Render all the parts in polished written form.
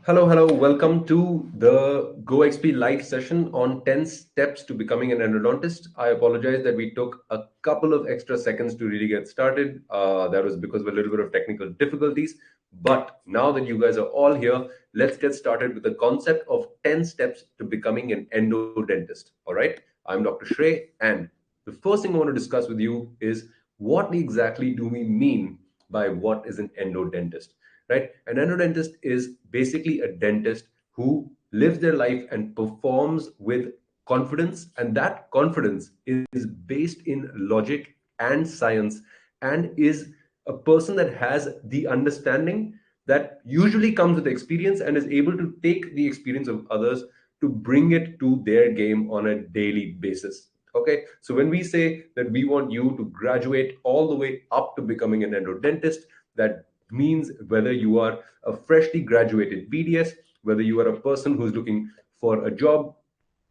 Hello. Welcome to the GoXP live session on 10 steps to becoming an endodontist. I apologize that we took a couple of extra seconds to really get started. That was because of a little bit of technical difficulties. But now that you guys are all here, let's get started with the concept of 10 steps to becoming an endodentist. All right. I'm Dr. Shrey, and the first thing I want to discuss with you is what exactly do we mean by what is an endodontist? Right? An endodontist is basically a dentist who lives their life and performs with confidence, and that confidence is based in logic and science, and is a person that has the understanding that usually comes with experience and is able to take the experience of others to bring it to their game on a daily basis. Okay, so when we say that we want you to graduate all the way up to becoming an endodontist, that means whether you are a freshly graduated BDS, whether you are a person who's looking for a job,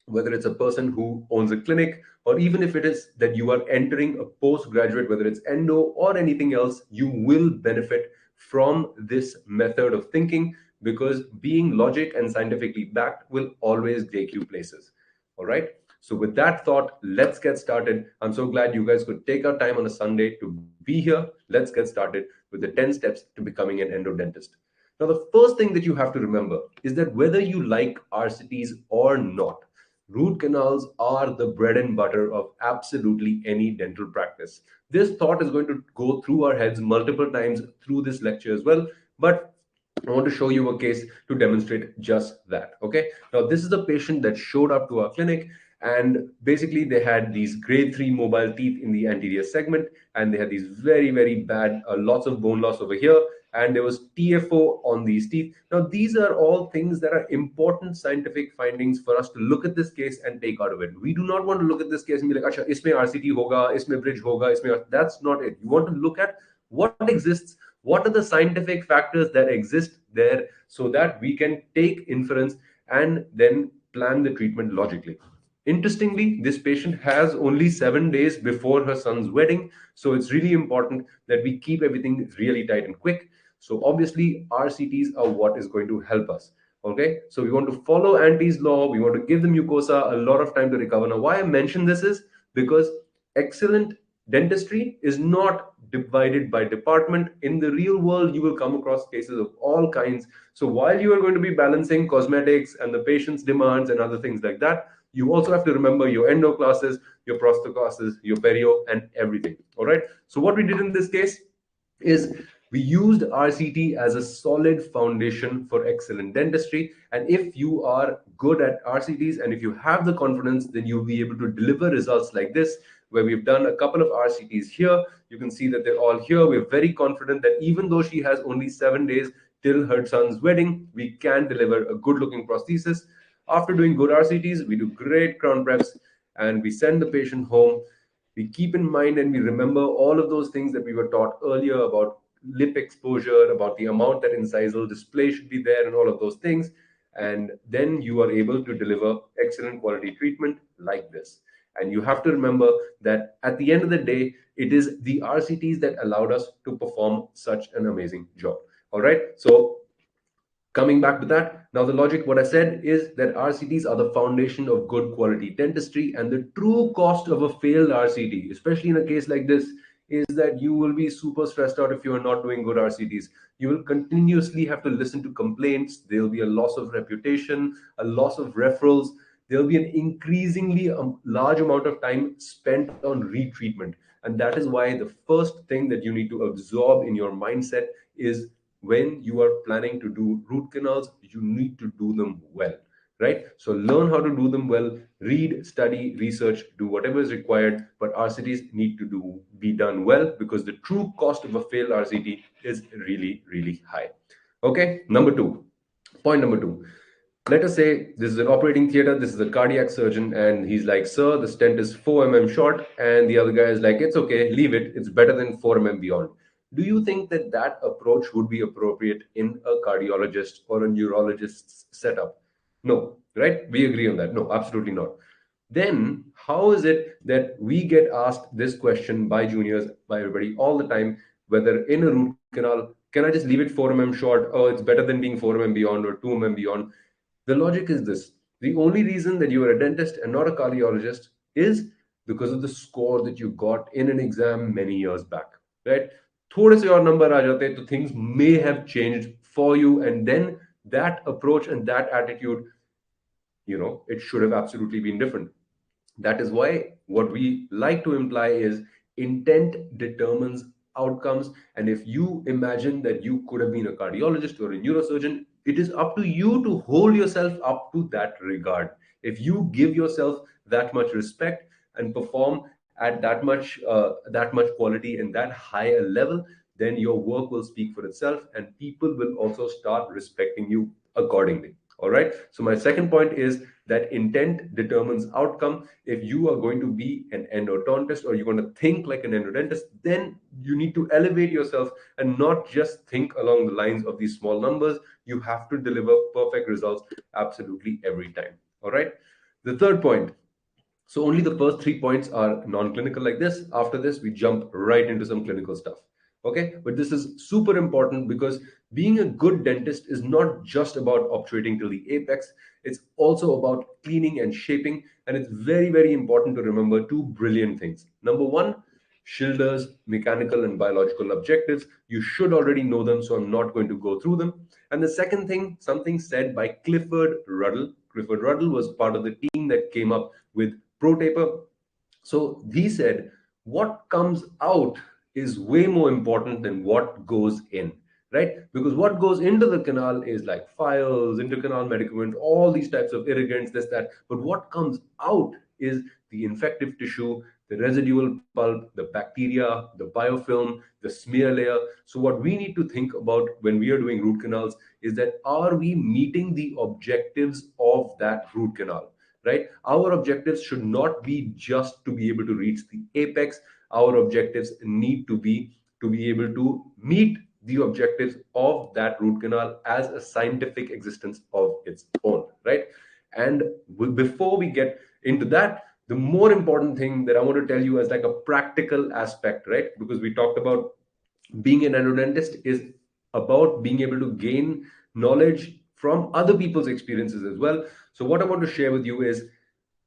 whether it's a person who owns a clinic, or even if it is that you are entering a postgraduate, whether it's endo or anything else, you will benefit from this method of thinking, because being logic and scientifically backed will always take you places. All right. So, with that thought, let's get started. I'm so glad you guys could take our time on a Sunday to be here. Let's get started with the 10 steps to becoming an endodontist. Now, the first thing that you have to remember is that whether you like RCTs or not, root canals are the bread and butter of absolutely any dental practice. This thought is going to go through our heads multiple times through this lecture as well, but I want to show you a case to demonstrate just that. Okay. Now, this is a patient that showed up to our clinic, and basically they had these grade 3 mobile teeth in the anterior segment, and they had these very bad, lots of bone loss over here, and there was TFO on these teeth. Now, these are all things that are important scientific findings for us to look at this case and take out of it. We do not want to look at this case and be like, Acha, isme RCT hoga, isme bridge hoga, isme. That's not it. You want to look at what exists, what are the scientific factors that exist there, so that we can take inference and then plan the treatment logically. Interestingly, this patient has only 7 days before her son's wedding, so it's really important that we keep everything really tight and quick. So obviously, RCTs are what is going to help us. Okay, so we want to follow Auntie's law. We want to give the mucosa a lot of time to recover. Now, why I mention this is because excellent dentistry is not divided by department. In the real world, you will come across cases of all kinds. So while you are going to be balancing cosmetics and the patient's demands and other things like that, you also have to remember your endo classes, your prosto classes, your perio, and everything. All right. So what we did in this case is we used RCT as a solid foundation for excellent dentistry. And if you are good at RCTs and if you have the confidence, then you'll be able to deliver results like this, where we've done a couple of RCTs here. You can see that they're all here. We're very confident that even though she has only 7 days till her son's wedding, we can deliver a good looking prosthesis. After doing good RCTs, we do great crown preps and we send the patient home. We keep in mind and we remember all of those things that we were taught earlier about lip exposure, about the amount that incisal display should be there, and all of those things. And then you are able to deliver excellent quality treatment like this. And you have to remember that at the end of the day, it is the RCTs that allowed us to perform such an amazing job. All right. So coming back to that, now the logic, what I said is that RCTs are the foundation of good quality dentistry, and the true cost of a failed RCT, especially in a case like this, is that you will be super stressed out if you are not doing good RCTs. You will continuously have to listen to complaints. There will be a loss of reputation, a loss of referrals. There will be an increasingly large amount of time spent on retreatment. And that is why the first thing that you need to absorb in your mindset is, when you are planning to do root canals, you need to do them well, right? So learn how to do them well, read, study, research, do whatever is required, but RCTs need to be done well, because the true cost of a failed RCT is really high. Okay, point number two. Let us say this is an operating theater, this is a cardiac surgeon, and he's like, sir, the stent is 4 mm short, and the other guy is like, it's okay, leave it, it's better than 4 mm beyond. Do you think that that approach would be appropriate in a cardiologist or a neurologist's setup? No, right? We agree on that. No, absolutely not. Then how is it that we get asked this question by juniors, by everybody all the time, whether in a root canal Can I just leave it 4 mm short? Oh, it's better than being 4 mm beyond or 2 mm beyond. The logic is this: the only reason that you are a dentist and not a cardiologist is because of the score that you got in an exam many years back, right? थोड़े से और number आ जाते तो things may have changed for you, and then that approach and that attitude, it should have absolutely been different. That is why what we like to imply is intent determines outcomes. And if you imagine that you could have been a cardiologist or a neurosurgeon, it is up to you to hold yourself up to that regard. If you give yourself that much respect and perform at that much quality and that high a level, then your work will speak for itself, and people will also start respecting you accordingly. All right. So my second point is that intent determines outcome. If you are going to be an endodontist or you're going to think like an endodontist, then you need to elevate yourself and not just think along the lines of these small numbers. You have to deliver perfect results absolutely every time. All right. The third point, so only the first 3 points are non-clinical like this. After this, we jump right into some clinical stuff. Okay, but this is super important because being a good dentist is not just about obturating till the apex. It's also about cleaning and shaping, and it's very, very important to remember two brilliant things. Number one, Schilder's mechanical and biological objectives. You should already know them, so I'm not going to go through them. And the second thing, something said by Clifford Ruddle. Clifford Ruddle was part of the team that came up with Pro Taper. So he said, what comes out is way more important than what goes in, right? Because what goes into the canal is like files, intercanal medicament, all these types of irrigants, this, that. But what comes out is the infective tissue, the residual pulp, the bacteria, the biofilm, the smear layer. So what we need to think about when we are doing root canals is that are we meeting the objectives of that root canal? Right? Our objectives should not be just to be able to reach the apex. Our objectives need to be able to meet the objectives of that root canal as a scientific existence of its own, right? And before we get into that, the more important thing that I want to tell you as like a practical aspect, right? Because we talked about being an endodontist is about being able to gain knowledge from other people's experiences as well. So, what I want to share with you is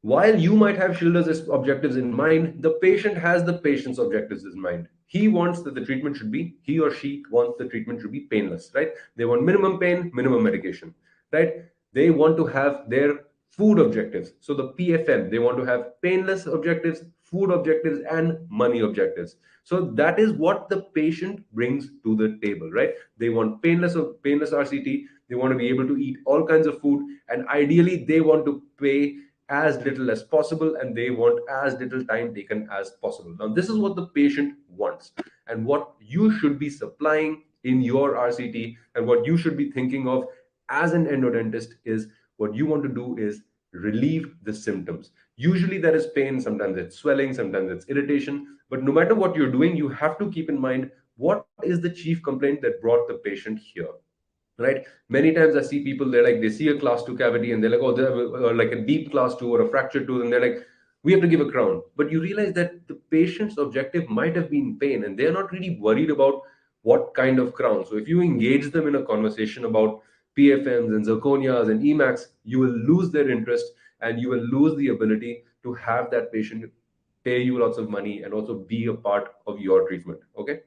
while you might have Schilder's objectives in mind, the patient has the patient's objectives in mind. He wants that the treatment should be, he or she wants the treatment should be painless, right? They want minimum pain, minimum medication, right? They want to have their food objectives. So the PFM, they want to have painless objectives, food objectives, and money objectives. So that is what the patient brings to the table, right? They want painless RCT. They want to be able to eat all kinds of food, and ideally, they want to pay as little as possible, and they want as little time taken as possible. Now, this is what the patient wants, and what you should be supplying in your RCT, and what you should be thinking of as an endodontist is what you want to do is relieve the symptoms. Usually, there is pain, sometimes it's swelling, sometimes it's irritation. But no matter what you're doing, you have to keep in mind what is the chief complaint that brought the patient here, right? Many times I see people, they see a class 2 cavity and they're like, oh, they're like a deep class 2 or a fractured tooth, and they're like, we have to give a crown. But you realize that the patient's objective might have been pain, and they're not really worried about what kind of crown. So if you engage them in a conversation about PFMs and zirconias and EMAX, you will lose their interest, and you will lose the ability to have that patient pay you lots of money and also be a part of your treatment. Okay.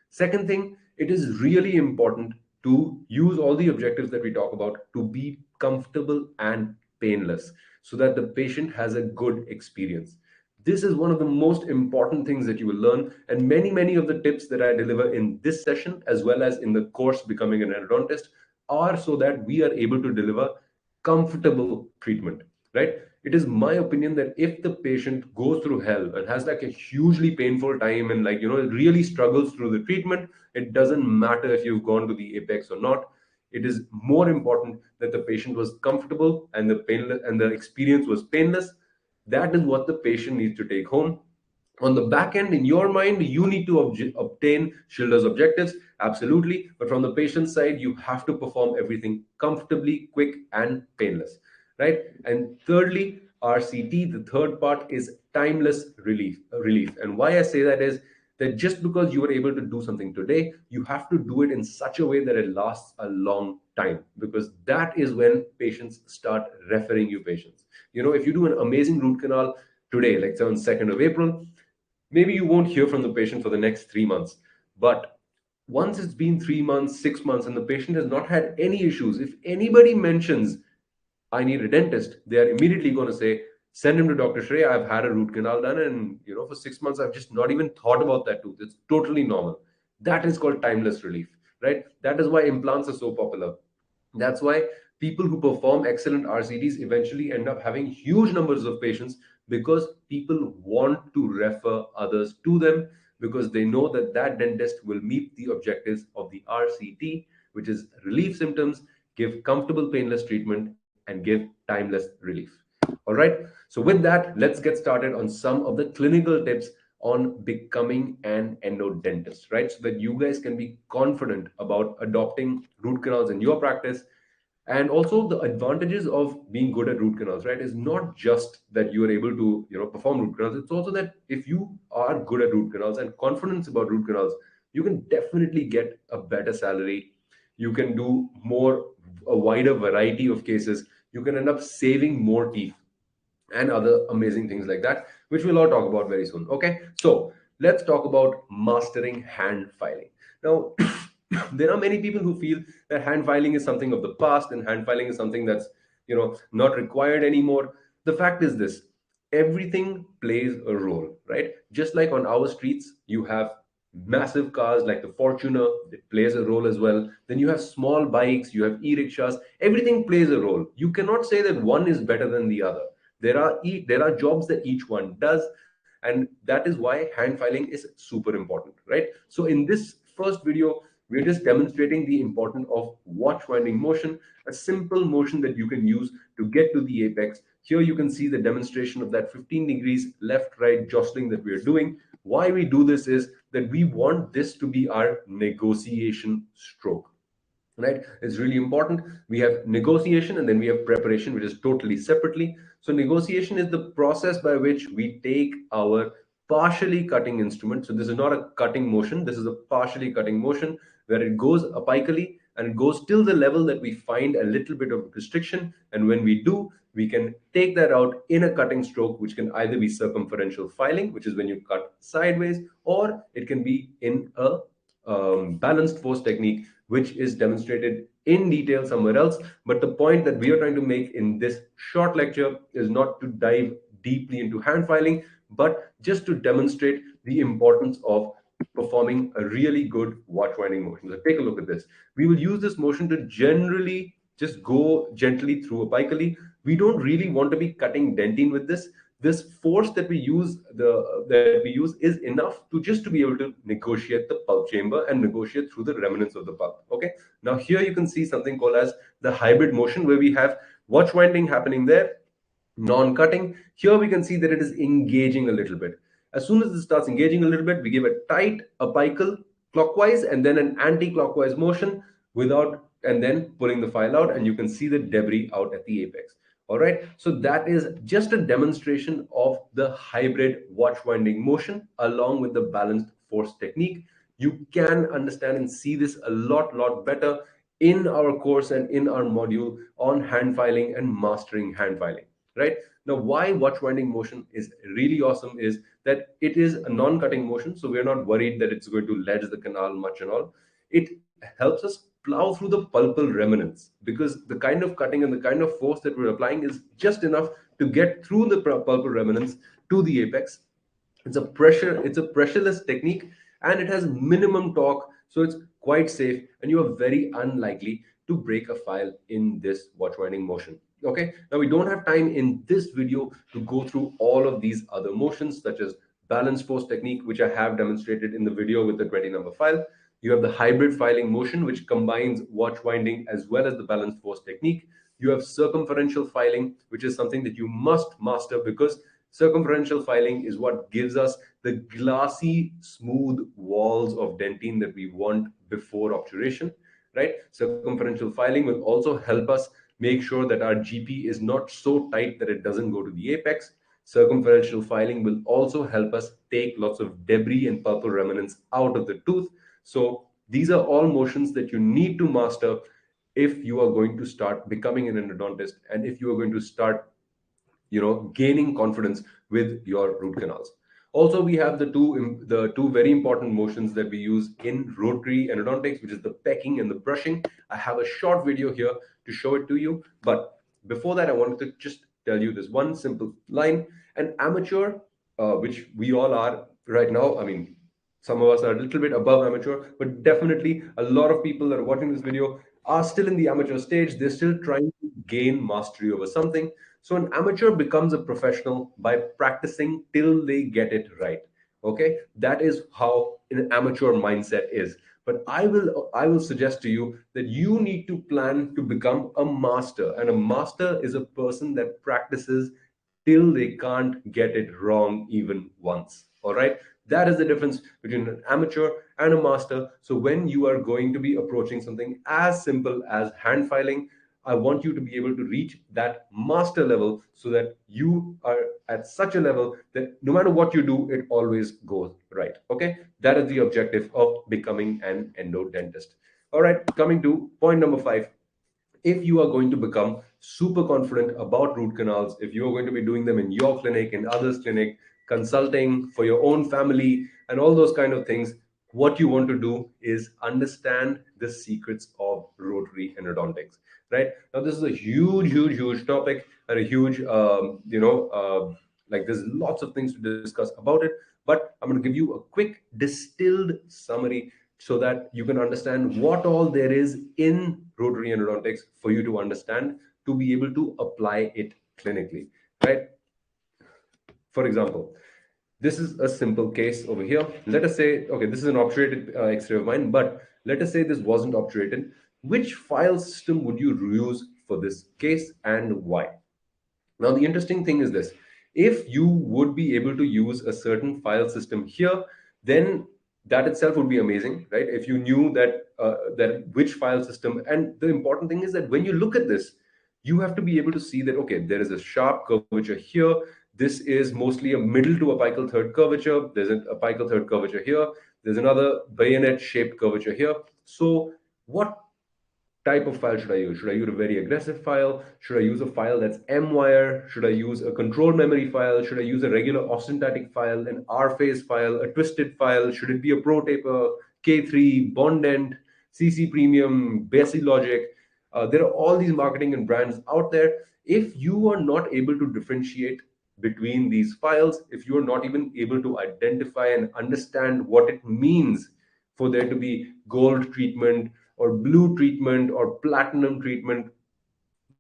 Second thing, it is really important to use all the objectives that we talk about to be comfortable and painless so that the patient has a good experience. This is one of the most important things that you will learn, and many of the tips that I deliver in this session as well as in the course Becoming an Endodontist are so that we are able to deliver comfortable treatment, right? It is my opinion that if the patient goes through hell and has like a hugely painful time and really struggles through the treatment, it doesn't matter if you've gone to the apex or not. It is more important that the patient was comfortable and the experience was painless. That is what the patient needs to take home. On the back end, in your mind, you need to obtain Schilder's objectives, absolutely. But from the patient side, you have to perform everything comfortably, quick, and painless, right? And thirdly, RCT, the third part is timeless relief. And why I say that is that just because you were able to do something today, you have to do it in such a way that it lasts a long time, because that is when patients start referring you patients. If you do an amazing root canal today, like say on 2nd of April, maybe you won't hear from the patient for the next 3 months. But once it's been 3 months, 6 months, and the patient has not had any issues, if anybody mentions I need a dentist, they are immediately going to say, send him to Dr. Shrey. I've had a root canal done, and for 6 months, I've just not even thought about that tooth. It's totally normal. That is called timeless relief, right? That is why implants are so popular. That's why people who perform excellent RCTs eventually end up having huge numbers of patients, because people want to refer others to them, because they know that that dentist will meet the objectives of the RCT, which is relieve symptoms, give comfortable painless treatment, and give timeless relief. All right. So with that, let's get started on some of the clinical tips on becoming an endodentist, right? So that you guys can be confident about adopting root canals in your practice. And also the advantages of being good at root canals, right, is not just that you are able to perform root canals. It's also that if you are good at root canals and confidence about root canals, you can definitely get a better salary. You can do more, a wider variety of cases. You can end up saving more teeth and other amazing things like that, which we'll all talk about very soon. Okay, so let's talk about mastering hand filing. Now, there are many people who feel that hand filing is something of the past and hand filing is something that's not required anymore. The fact is this: everything plays a role, right? Just like on our streets, you have massive cars like the Fortuner, it plays a role as well. Then you have small bikes, you have e-rickshaws, everything plays a role. You cannot say that one is better than the other. There are jobs that each one does, and that is why hand filing is super important, right? So in this first video, we're just demonstrating the importance of watch winding motion, a simple motion that you can use to get to the apex. Here you can see the demonstration of that 15 degrees left right jostling that we're doing. Why we do this is that we want this to be our negotiation stroke, right? It's really important. We have negotiation and then we have preparation, which is totally separately. So negotiation is the process by which we take our partially cutting instrument. So this is not a cutting motion, this is a partially cutting motion where it goes apically and it goes till the level that we find a little bit of restriction, and when we do, we can take that out in a cutting stroke, which can either be circumferential filing, which is when you cut sideways, or it can be in a balanced force technique, which is demonstrated in detail somewhere else. But the point that we are trying to make in this short lecture is not to dive deeply into hand filing, but just to demonstrate the importance of performing a really good watch winding motion. So take a look at this. We will use this motion to generally just go gently through apically. We don't really want to be cutting dentine with this. This force that we use is enough to be able to negotiate the pulp chamber and negotiate through the remnants of the pulp. Okay, now here you can see something called as the hybrid motion, where we have watch winding happening there, non-cutting. Here we can see that it is engaging a little bit. As soon as it starts engaging a little bit, we give a tight apical clockwise and then an anti-clockwise motion without, and then pulling the file out, and you can see the debris out at the apex. All right, so that is just a demonstration of the hybrid watch winding motion along with the balanced force technique. You can understand and see this a lot better in our course and in our module on hand filing and mastering hand filing, right? Now, why watch winding motion is really awesome is that it is a non-cutting motion, so we're not worried that it's going to ledge the canal much and all. It helps us plow through the pulpal remnants, because the kind of cutting and the kind of force that we're applying is just enough to get through the pulpal remnants to the apex. It's a pressureless technique, and it has minimum torque, so it's quite safe, and you are very unlikely to break a file in this watch winding motion. Okay, now we don't have time in this video to go through all of these other motions, such as balance force technique, which I have demonstrated in the video with the 20 number file. You have the hybrid filing motion, which combines watch winding as well as the balance force technique. You have circumferential filing, which is something that you must master, because circumferential filing is what gives us the glassy, smooth walls of dentine that we want before obturation, right? Circumferential filing will also help us make sure that our GP is not so tight that it doesn't go to the apex. Circumferential filing will also help us take lots of debris and pulpal remnants out of the tooth. So these are all motions that you need to master if you are going to start becoming an endodontist, and if you are going to start, gaining confidence with your root canals. Also, we have the two very important motions that we use in rotary endodontics, which is the pecking and the brushing. I have a short video here to show it to you, but before that, I wanted to just tell you this one simple line. An amateur, which we all are right now, I mean, some of us are a little bit above amateur, but definitely a lot of people that are watching this video are still in the amateur stage. They're still trying to gain mastery over something. So an amateur becomes a professional by practicing till they get it right. Okay, that is how an amateur mindset is. But I will suggest to you that you need to plan to become a master, and a master is a person that practices till they can't get it wrong even once. All right, that is the difference between an amateur and a master. So when you are going to be approaching something as simple as hand filing, I want you to be able to reach that master level so that you are at such a level that no matter what you do, it always goes right. Okay, that is the objective of becoming an endodontist. All right, coming to point number 5. If you are going to become super confident about root canals, if you are going to be doing them in your clinic, in others' clinic, consulting for your own family, and all those kind of things, what you want to do is understand the secrets of rotary endodontics. Right now, this is a huge, huge, huge topic, and a huge, like there's lots of things to discuss about it. But I'm going to give you a quick distilled summary so that you can understand what all there is in rotary endodontics for you to understand, to be able to apply it clinically, right? For example, this is a simple case over here. Let us say, okay, this is an obturated x-ray of mine, but let us say this wasn't obturated. Which file system would you use for this case, and why? Now, the interesting thing is this. If you would be able to use a certain file system here, then that itself would be amazing, right? If you knew that which file system, and the important thing is that when you look at this, you have to be able to see that, okay, there is a sharp curvature here. This is mostly a middle to apical third curvature. There's an apical third curvature here. There's another bayonet shaped curvature here. So what type of file should I use? Should I use a very aggressive file? Should I use a file that's M-wire? Should I use a control memory file? Should I use a regular austentatic file, an R-phase file, a twisted file? Should it be a Pro Taper, K3, Bondent, CC Premium, Basic Logic? There are all these marketing and brands out there. If you are not able to differentiate between these files, if you are not even able to identify and understand what it means for there to be gold treatment or blue treatment or platinum treatment,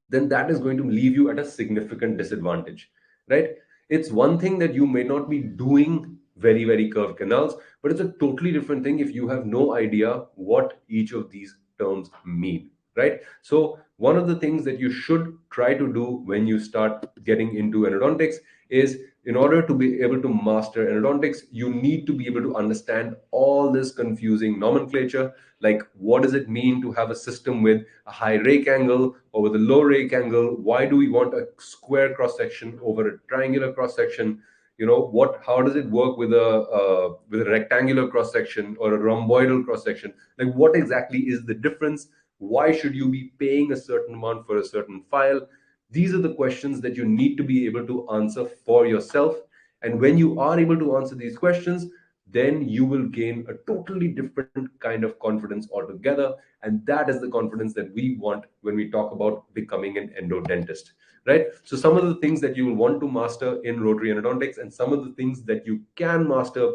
then that is going to leave you at a significant disadvantage, right? It's one thing that you may not be doing very, very curved canals, but it's a totally different thing if you have no idea what each of these terms mean, right? So one of the things that you should try to do when you start getting into endodontics is, in order to be able to master endodontics, you need to be able to understand all this confusing nomenclature, like what does it mean to have a system with a high rake angle over the low rake angle? Why do we want a square cross section over a triangular cross section? What, how does it work with a rectangular cross section or a rhomboidal cross section? Like, what exactly is the difference? Why should you be paying a certain amount for a certain file? These are the questions that you need to be able to answer for yourself. And when you are able to answer these questions, then you will gain a totally different kind of confidence altogether. And that is the confidence that we want when we talk about becoming an endodontist, right? So some of the things that you will want to master in rotary endodontics, and some of the things that you can master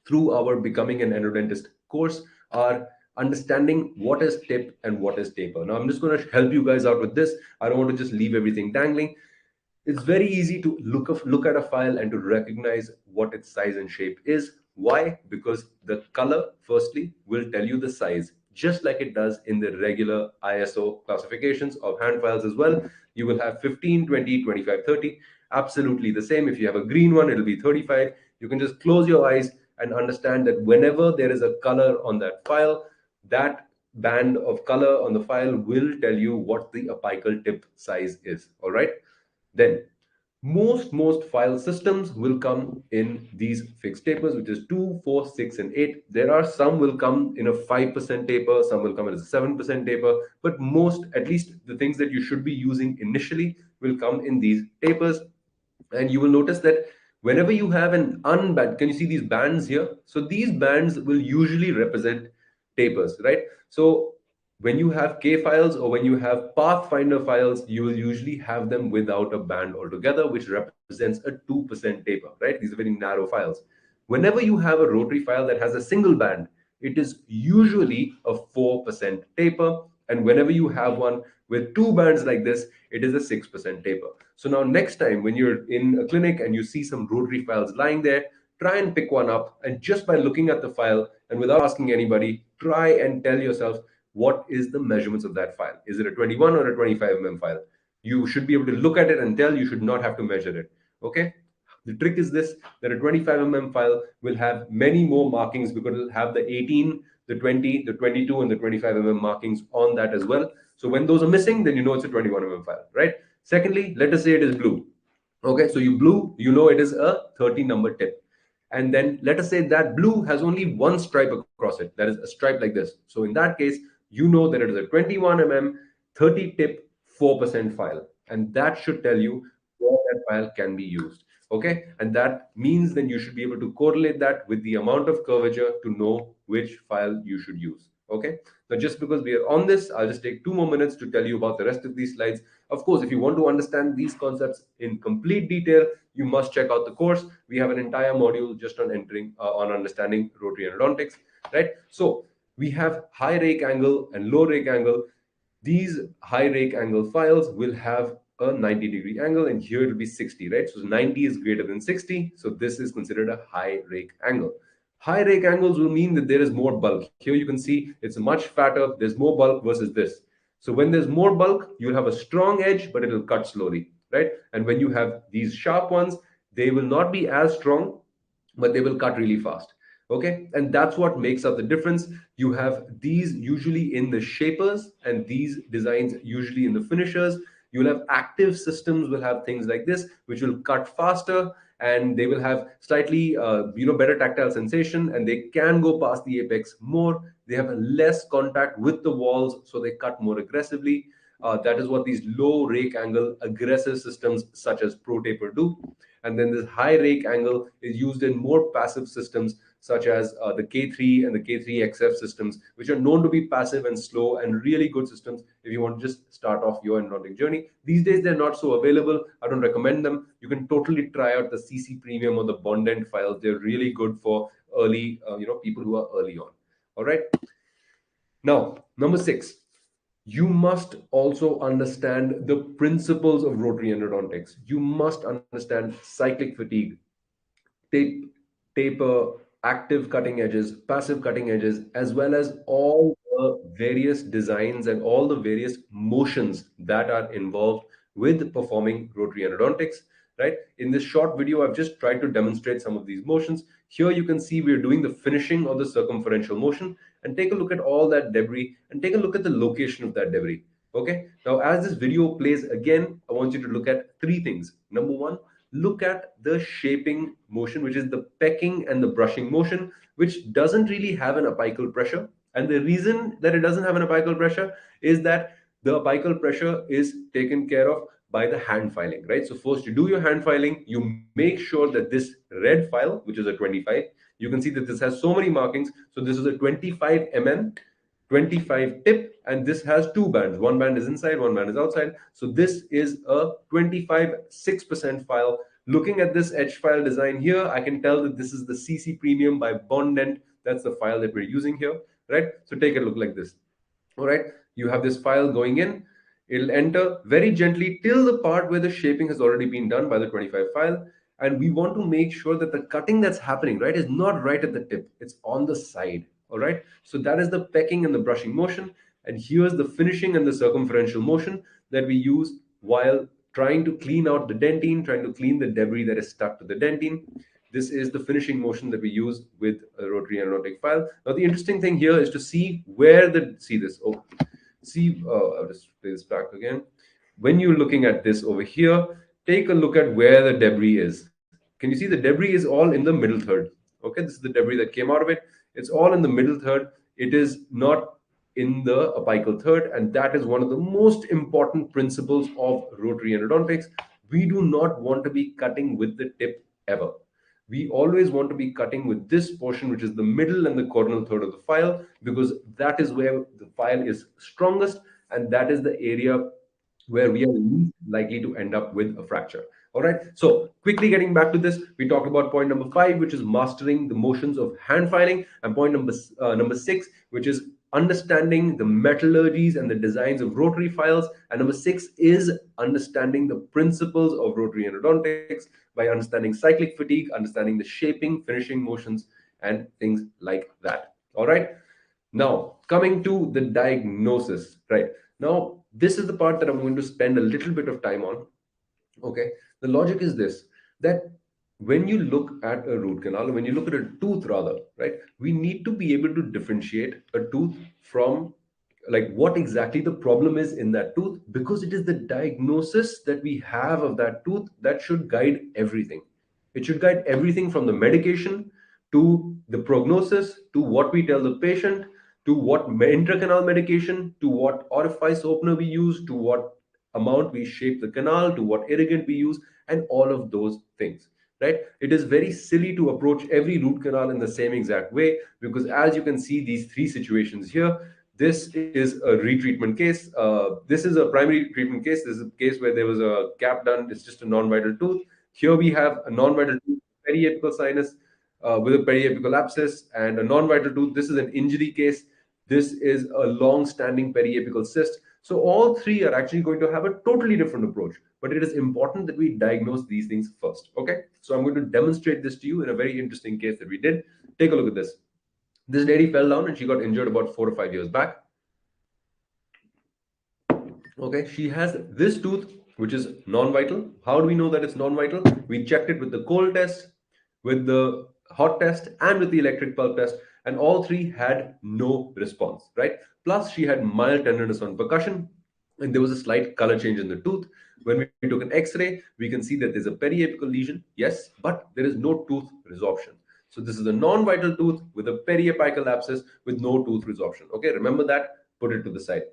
through our Becoming an Endo-Dentist course, are understanding what is tip and what is taper. Now, I'm just going to help you guys out with this. I don't want to just leave everything dangling. It's very easy to look at a file and to recognize what its size and shape is. Why? Because the color, firstly, will tell you the size, just like it does in the regular ISO classifications of hand files as well. You will have 15, 20, 25, 30. Absolutely the same. If you have a green one, it'll be 35. You can just close your eyes and understand that whenever there is a color on that file, that band of color on the file will tell you what the apical tip size is. All right. Then Most file systems will come in these fixed tapers, which is 2, 4, 6, and 8. There are some will come in a 5% taper, some will come in as a 7% taper, but most, at least the things that you should be using initially, will come in these tapers. And you will notice that whenever you have an unband, can you see these bands here? So these bands will usually represent tapers, right? So when you have K files or when you have Pathfinder files, you will usually have them without a band altogether, which represents a 2% taper, right? These are very narrow files. Whenever you have a rotary file that has a single band, it is usually a 4% taper. And whenever you have one with two bands like this, it is a 6% taper. So now next time when you're in a clinic and you see some rotary files lying there, try and pick one up, and just by looking at the file and without asking anybody, try and tell yourself what is the measurements of that file. Is it a 21 or a 25 file? You should be able to look at it and tell. You should not have to measure it. Okay. The trick is this, that a 25 file will have many more markings because it'll have the 18, the 20, the 22, and the 25 markings on that as well. So when those are missing, then you know it's a 21 file, right? Secondly, let us say it is blue. Okay, so you blue, you know it is a 30 number tip. And then let us say that blue has only one stripe across it, that is a stripe like this. So in that case, you know that it is a 21 30 tip 4% file. And that should tell you where that file can be used. Okay, and that means then you should be able to correlate that with the amount of curvature to know which file you should use. Okay, now just because we are on this, I'll just take 2 more minutes to tell you about the rest of these slides. Of course, if you want to understand these concepts in complete detail, you must check out the course. We have an entire module just on on understanding rotary endodontics, right? So we have high rake angle and low rake angle. These high rake angle files will have a 90-degree angle, and here it will be 60, right? So 90 is greater than 60, so this is considered a high rake angle. High rake angles will mean that there is more bulk. Here you can see it's much fatter, there's more bulk versus this. So when there's more bulk, you'll have a strong edge, but it'll cut slowly, right? And when you have these sharp ones, they will not be as strong, but they will cut really fast. Okay, and that's what makes up the difference. You have these usually in the shapers and these designs usually in the finishers. You'll have active systems will have things like this, which will cut faster, and they will have slightly better tactile sensation, and they can go past the apex more. They have a less contact with the walls, so they cut more aggressively. That is what these low rake angle aggressive systems such as Pro Taper do. And then this high rake angle is used in more passive systems such as the K3 and the K3XF systems, which are known to be passive and slow and really good systems if you want to just start off your endodontic journey. These days, they're not so available. I don't recommend them. You can totally try out the CC Premium or the Bondent files. They're really good for early, people who are early on. All right. Now, number 6, you must also understand the principles of rotary endodontics. You must understand cyclic fatigue, tape, taper, active cutting edges, passive cutting edges, as well as all the various designs and all the various motions that are involved with performing rotary endodontics. Right? In this short video, I've just tried to demonstrate some of these motions. Here you can see we're doing the finishing of the circumferential motion, and take a look at all that debris and take a look at the location of that debris. Okay. Now, as this video plays again, I want you to look at three things. Number one, look at the shaping motion, which is the pecking and the brushing motion, which doesn't really have an apical pressure. And the reason that it doesn't have an apical pressure is that the apical pressure is taken care of by the hand filing, right? So first you do your hand filing, you make sure that this red file, which is a 25, you can see that this has so many markings. So this is a 25 25 tip, and this has two bands. One band is inside, one band is outside. So this is a 25 6% file. Looking at this edge file design here, I can tell that this is the CC Premium by Bondent. That's the file that we're using here, right? So take a look like this. All right, you have this file going in. It'll enter very gently till the part where the shaping has already been done by the 25 file. And we want to make sure that the cutting that's happening, right, is not right at the tip. It's on the side. All right. So that is the pecking and the brushing motion. And here's the finishing and the circumferential motion that we use while trying to clean out the dentine, trying to clean the debris that is stuck to the dentine. This is the finishing motion that we use with a rotary endodontic file. Now, the interesting thing here is to see where see this. Oh, see, I'll just play this back again. When you're looking at this over here, take a look at where the debris is. Can you see the debris is all in the middle third? Okay, this is the debris that came out of it. It's all in the middle third. It is not in the apical third, and that is one of the most important principles of rotary endodontics. We do not want to be cutting with the tip ever. We always want to be cutting with this portion, which is the middle and the coronal third of the file, because that is where the file is strongest, and that is the area where we are least likely to end up with a fracture. All right. So quickly getting back to this, we talked about point number 5, which is mastering the motions of hand filing, and point number 6, which is understanding the metallurgies and the designs of rotary files, and number 6 is understanding the principles of rotary endodontics by understanding cyclic fatigue, understanding the shaping, finishing motions, and things like that. All right. Now, coming to the diagnosis, right? Now, this is the part that I'm going to spend a little bit of time on. Okay. The logic is this, that when you look at a root canal, when you look at a tooth rather, right, we need to be able to differentiate a tooth from like what exactly the problem is in that tooth, because it is the diagnosis that we have of that tooth that should guide everything. It should guide everything from the medication to the prognosis to what we tell the patient to what intracanal medication to what orifice opener we use to what amount we shape the canal to what irrigant we use, and all of those things, right? It is very silly to approach every root canal in the same exact way, because as you can see these three situations here, this is a retreatment case. This is a primary treatment case. This is a case where there was a gap done. It's just a non-vital tooth. Here we have a non-vital tooth, periapical sinus with a periapical abscess, and a non-vital tooth. This is an injury case. This is a long-standing periapical cyst. So all three are actually going to have a totally different approach. But it is important that we diagnose these things first. Okay. So I'm going to demonstrate this to you in a very interesting case that we did. Take a look at this. This lady fell down and she got injured about 4 or 5 years back. Okay, she has this tooth which is non-vital. How do we know that it's non-vital? We checked it with the cold test, with the hot test, and with the electric pulp test, and all three had no response, right? Plus, she had mild tenderness on percussion, and there was a slight color change in the tooth. When we took an X-ray, we can see that there's a periapical lesion, yes, but there is no tooth resorption. So this is a non-vital tooth with a periapical abscess with no tooth resorption. Okay, remember that. Put it to the side.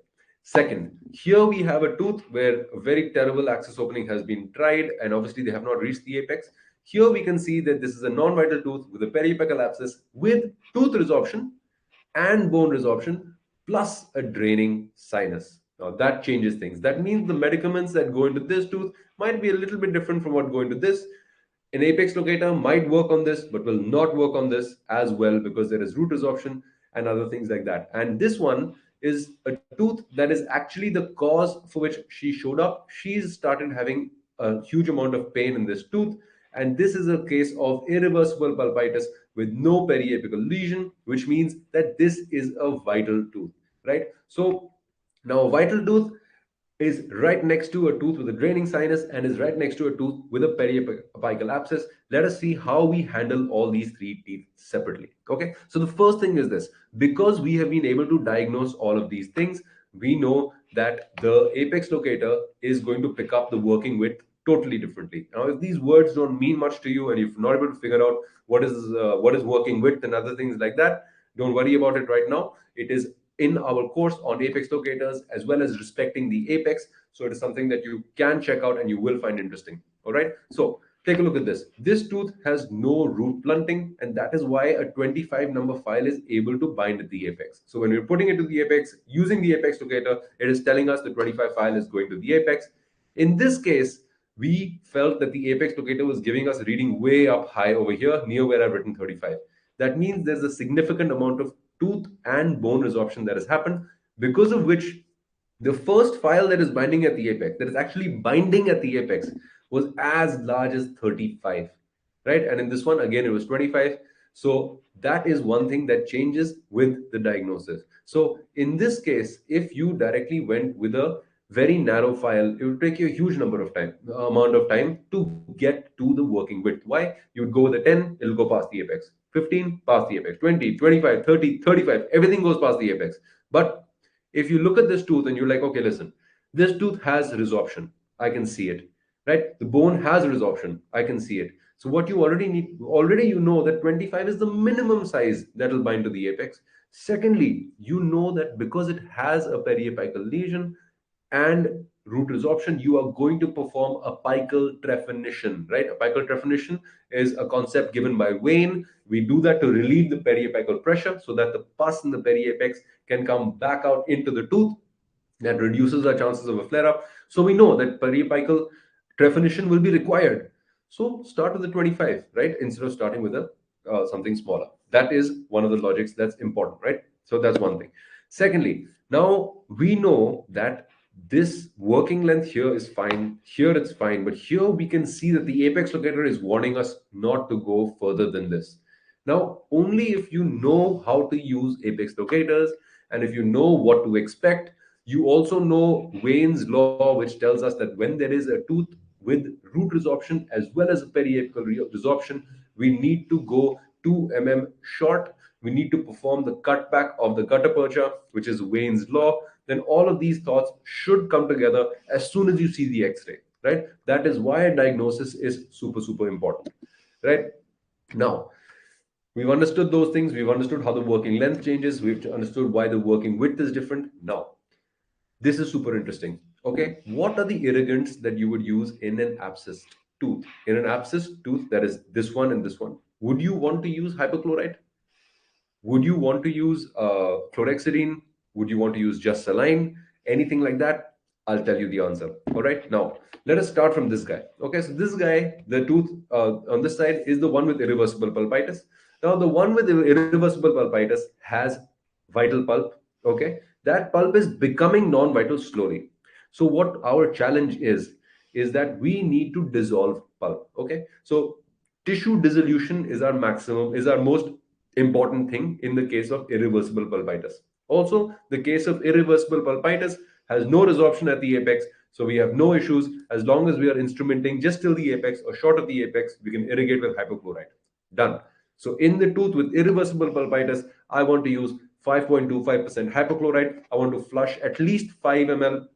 Second, here we have a tooth where a very terrible access opening has been tried, and obviously they have not reached the apex. Here we can see that this is a non-vital tooth with a periapical abscess with tooth resorption and bone resorption plus a draining sinus. Now that changes things. That means the medicaments that go into this tooth might be a little bit different from what go into this. An apex locator might work on this, but will not work on this as well because there is root resorption and other things like that. And this one is a tooth that is actually the cause for which she showed up. She's started having a huge amount of pain in this tooth. And this is a case of irreversible pulpitis with no periapical lesion, which means that this is a vital tooth, right? So now a vital tooth is right next to a tooth with a draining sinus and is right next to a tooth with a periapical abscess. Let us see how we handle all these three teeth separately. Okay, so the first thing is this: because we have been able to diagnose all of these things, we know that the apex locator is going to pick up the working width totally differently. Now, if these words don't mean much to you and you're not able to figure out what is working width and other things like that, don't worry about it right now. It is in our course on apex locators as well as respecting the apex. So it is something that you can check out and you will find interesting. All right. So take a look at this. This tooth has no root blunting, and that is why a 25 number file is able to bind at the apex. So when we're putting it to the apex using the apex locator, it is telling us the 25 file is going to the apex. In this case, we felt that the apex locator was giving us reading way up high over here near where I've written 35. That means there's a significant amount of tooth and bone resorption that has happened, because of which the first file that is binding at the apex, that is actually binding at the apex, was as large as 35, right? And in this one, again, it was 25. So that is one thing that changes with the diagnosis. So in this case, if you directly went with a very narrow file, it would take you a huge amount of time to get to the working width. Why? You would go with a 10, it'll go past the apex. 15, past the apex. 20, 25, 30, 35, everything goes past the apex. But if you look at this tooth and you're like, okay, listen, this tooth has resorption. I can see it, right? The bone has resorption. I can see it. So what you already you know that 25 is the minimum size that will bind to the apex. Secondly, you know that because it has a periapical lesion and root resorption, you are going to perform a apical trephinition, right? Apical trephinition is a concept given by Wayne. We do that to relieve the periapical pressure so that the pus in the periapex can come back out into the tooth. That reduces our chances of a flare up. So we know that periapical definition will be required. So start with the 25, right? Instead of starting with a something smaller. That is one of the logics that's important, right? So that's one thing. Secondly, now we know that this working length here is fine. Here it's fine, but here we can see that the apex locator is warning us not to go further than this. Now, only if you know how to use apex locators and if you know what to expect, you also know Wayne's law, which tells us that when there is a tooth with root resorption as well as a periapical resorption, we need to go 2 mm short. We need to perform the cutback of the gutta percha, which is Wayne's law. Then all of these thoughts should come together as soon as you see the X-ray, right? That is why a diagnosis is super, super important, right? Now, we've understood those things. We've understood how the working length changes. We've understood why the working width is different. Now, this is super interesting. Okay, what are the irrigants that you would use in an abscessed tooth? In an abscessed tooth, that is this one and this one. Would you want to use hypochlorite? Would you want to use chlorhexidine? Would you want to use just saline? Anything like that? I'll tell you the answer. All right. Now, let us start from this guy. Okay. So, this guy, the tooth on this side, is the one with irreversible pulpitis. Now, the one with irreversible pulpitis has vital pulp. Okay. That pulp is becoming non vital slowly. So, what our challenge is that we need to dissolve pulp. Okay. So, tissue dissolution is our maximum, is our most important thing in the case of irreversible pulpitis. Also, the case of irreversible pulpitis has no resorption at the apex, so we have no issues. As long as we are instrumenting just till the apex or short of the apex, we can irrigate with hypochlorite. Done. So in the tooth with irreversible pulpitis, I want to use 5.25% hypochlorite. I want to flush at least 5 ml,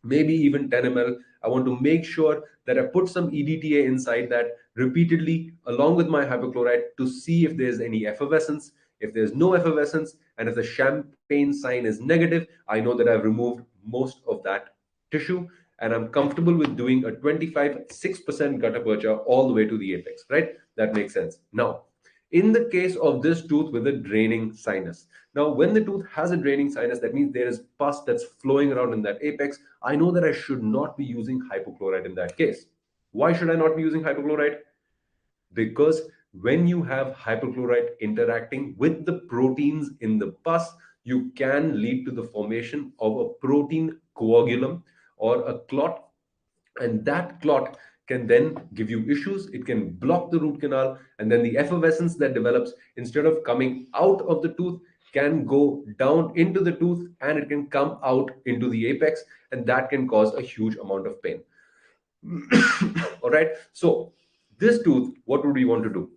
maybe even 10 ml. I want to make sure that I put some EDTA inside that repeatedly along with my hypochlorite to see if there's any effervescence. If there's no effervescence and if the champagne sign is negative, I know that I've removed most of that tissue and I'm comfortable with doing a 25-6% gutta percha all the way to the apex, right? That makes sense. Now, in the case of this tooth with a draining sinus. Now, when the tooth has a draining sinus, that means there is pus that's flowing around in that apex. I know that I should not be using hypochlorite in that case. Why should I not be using hypochlorite? Because when you have hypochlorite interacting with the proteins in the pus, you can lead to the formation of a protein coagulum or a clot, and that clot can then give you issues. It can block the root canal, and then the effervescence that develops, instead of coming out of the tooth, can go down into the tooth and it can come out into the apex, and that can cause a huge amount of pain. All right. So, this tooth, what would we want to do?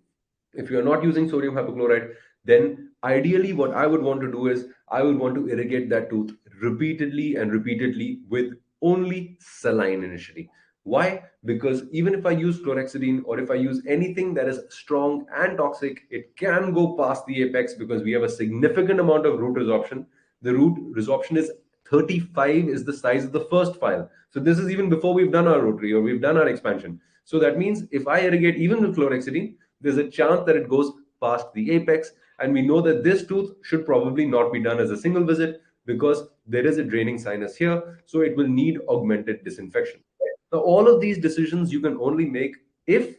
If you are not using sodium hypochlorite, then ideally what I would want to do is I will want to irrigate that tooth repeatedly and repeatedly with only saline initially. Why? Because even if I use chlorhexidine or if I use anything that is strong and toxic, it can go past the apex because we have a significant amount of root resorption. The root resorption is 35 is the size of the first file. So this is even before we've done our rotary or we've done our expansion. So that means if I irrigate even with chlorhexidine, there's a chance that it goes past the apex. And we know that this tooth should probably not be done as a single visit because there is a draining sinus here. So it will need augmented disinfection. Now, all of these decisions you can only make if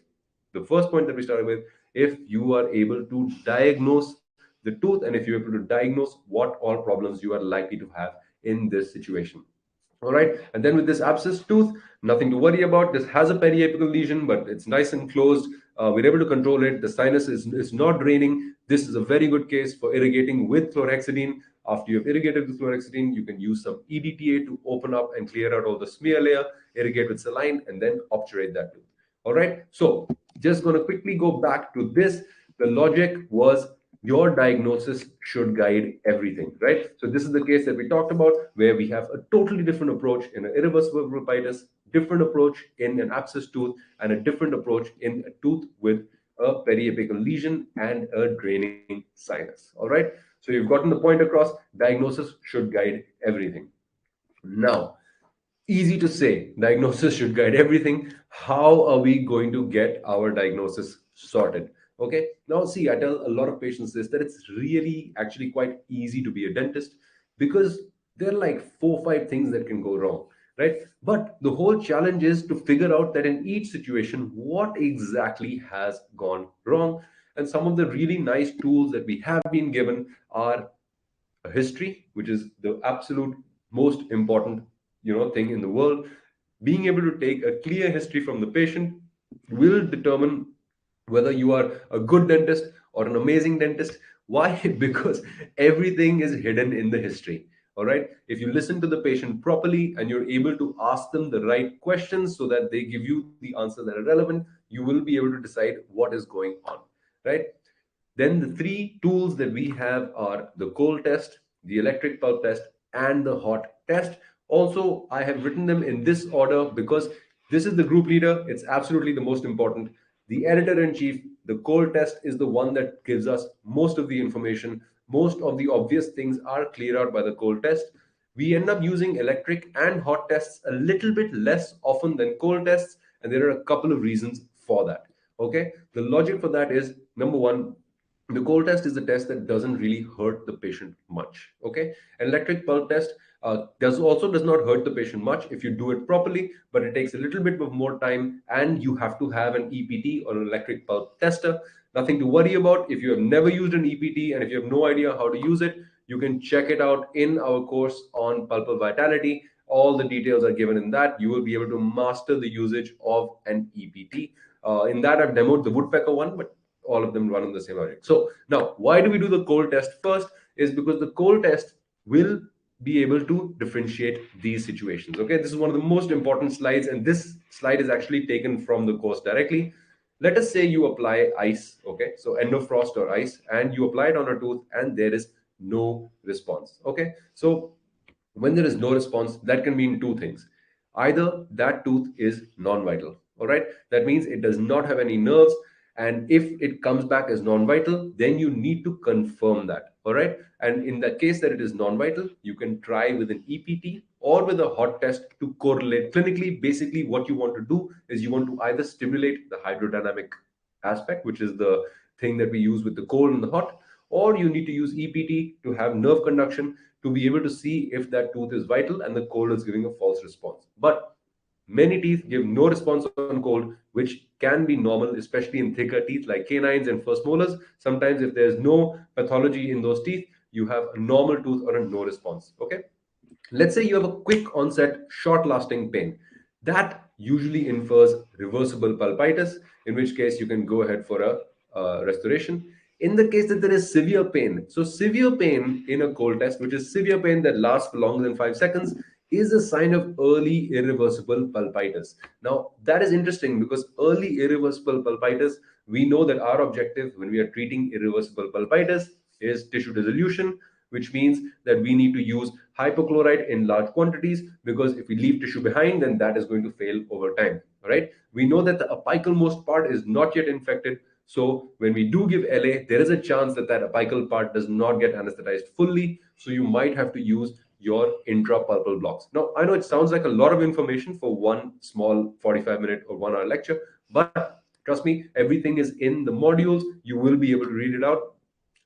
the first point that we started with, if you are able to diagnose the tooth and if you're able to diagnose what all problems you are likely to have in this situation. All right. And then with this abscess tooth, nothing to worry about. This has a periapical lesion, but it's nice and closed. We're able to control it. The sinus is not draining. This is a very good case for irrigating with chlorhexidine. After you have irrigated with chlorhexidine, you can use some EDTA to open up and clear out all the smear layer, irrigate with saline, and then obturate that tooth. All right. So just going to quickly go back to this. The logic was your diagnosis should guide everything, right? So this is the case that we talked about where we have a totally different approach in an irreversible pulpitis. different approach in an abscess tooth and a different approach in a tooth with a periapical lesion and a draining sinus. All right. So you've gotten the point across. Diagnosis should guide everything. Now, easy to say, diagnosis should guide everything. How are we going to get our diagnosis sorted? Okay, now see, I tell a lot of patients this, that it's really actually quite easy to be a dentist, because there are like 4 or 5 things that can go wrong, right? But the whole challenge is to figure out that in each situation what exactly has gone wrong. And some of the really nice tools that we have been given are a history, which is the absolute most important, thing in the world. Being able to take a clear history from the patient will determine whether you are a good dentist or an amazing dentist. Why? Because everything is hidden in the history. All right. If you listen to the patient properly and you're able to ask them the right questions so that they give you the answers that are relevant, you will be able to decide what is going on. Right. Then the three tools that we have are the cold test, the electric pulp test, and the hot test. Also, I have written them in this order because this is the group leader. It's absolutely the most important. The editor in chief, the cold test is the one that gives us most of the information. Most of the obvious things are cleared out by the cold test. We end up using electric and hot tests a little bit less often than cold tests, and there are a couple of reasons for that. Okay, the logic for that is, number one, the cold test is a test that doesn't really hurt the patient much. Okay, an electric pulse test does not hurt the patient much if you do it properly, but it takes a little bit of more time, and you have to have an EPT or an electric pulse tester. Nothing to worry about. If you have never used an EPT and if you have no idea how to use it, you can check it out in our course on pulpal vitality. All the details are given in that. You will be able to master the usage of an EPT. In that, I've demoed the woodpecker one, but all of them run on the same logic. So now, why do we do the cold test first? Is because the cold test will be able to differentiate these situations. Okay, this is one of the most important slides, and this slide is actually taken from the course directly. Let us say you apply ice, okay, so endofrost or ice, and you apply it on a tooth, and there is no response. Okay, so when there is no response, that can mean two things. Either that tooth is non-vital, all right, that means it does not have any nerves, and if it comes back as non-vital, then you need to confirm that. All right, and in the case that it is non-vital, you can try with an EPT or with a hot test to correlate clinically. Basically, what you want to do is you want to either stimulate the hydrodynamic aspect, which is the thing that we use with the cold and the hot, or you need to use EPT to have nerve conduction to be able to see if that tooth is vital and the cold is giving a false response. But many teeth give no response on cold, which can be normal, especially in thicker teeth like canines and first molars. Sometimes, if there's no pathology in those teeth, you have a normal tooth or a no response. Okay. Let's say you have a quick onset, short lasting pain. That usually infers reversible pulpitis, in which case you can go ahead for a restoration. In the case that there is severe pain, so severe pain in a cold test, which is severe pain that lasts for longer than 5 seconds, is a sign of early irreversible pulpitis. Now, that is interesting because early irreversible pulpitis, we know that our objective when we are treating irreversible pulpitis is tissue dissolution, which means that we need to use hypochlorite in large quantities, because if we leave tissue behind, then that is going to fail over time. Right? We know that the apical most part is not yet infected. So when we do give LA, there is a chance that that apical part does not get anesthetized fully. So you might have to use your intrapulpal blocks. Now, I know it sounds like a lot of information for one small 45-minute or 1 hour lecture, but trust me, everything is in the modules. You will be able to read it out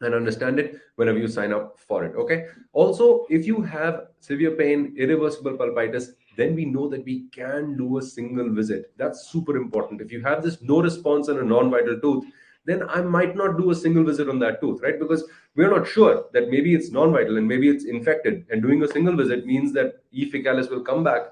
and understand it whenever you sign up for it. Okay. Also, if you have severe pain, irreversible pulpitis, then we know that we can do a single visit. That's super important. If you have this no response on a non-vital tooth, then I might not do a single visit on that tooth, right? Because we're not sure that maybe it's non-vital and maybe it's infected. And doing a single visit means that E. faecalis will come back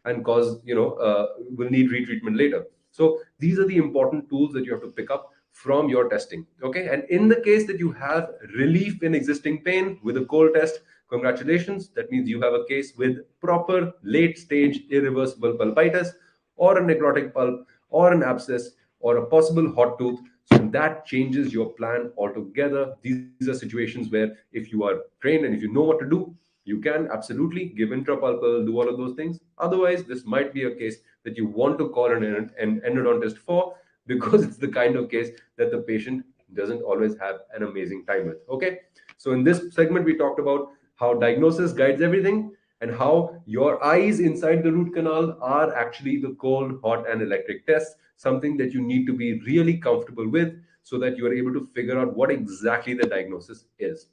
and cause, will need retreatment later. So these are the important tools that you have to pick up from your testing. Okay. And in the case that you have relief in existing pain with a cold test, congratulations. That means you have a case with proper late stage irreversible pulpitis, or a necrotic pulp, or an abscess, or a possible hot tooth. So that changes your plan altogether. These are situations where if you are trained and if you know what to do, you can absolutely give intrapulpal, do all of those things. Otherwise, this might be a case that you want to call an endodontist for, because it's the kind of case that the patient doesn't always have an amazing time with. Okay. So in this segment, we talked about how diagnosis guides everything, and how your eyes inside the root canal are actually the cold, hot, and electric tests, something that you need to be really comfortable with so that you are able to figure out what exactly the diagnosis is.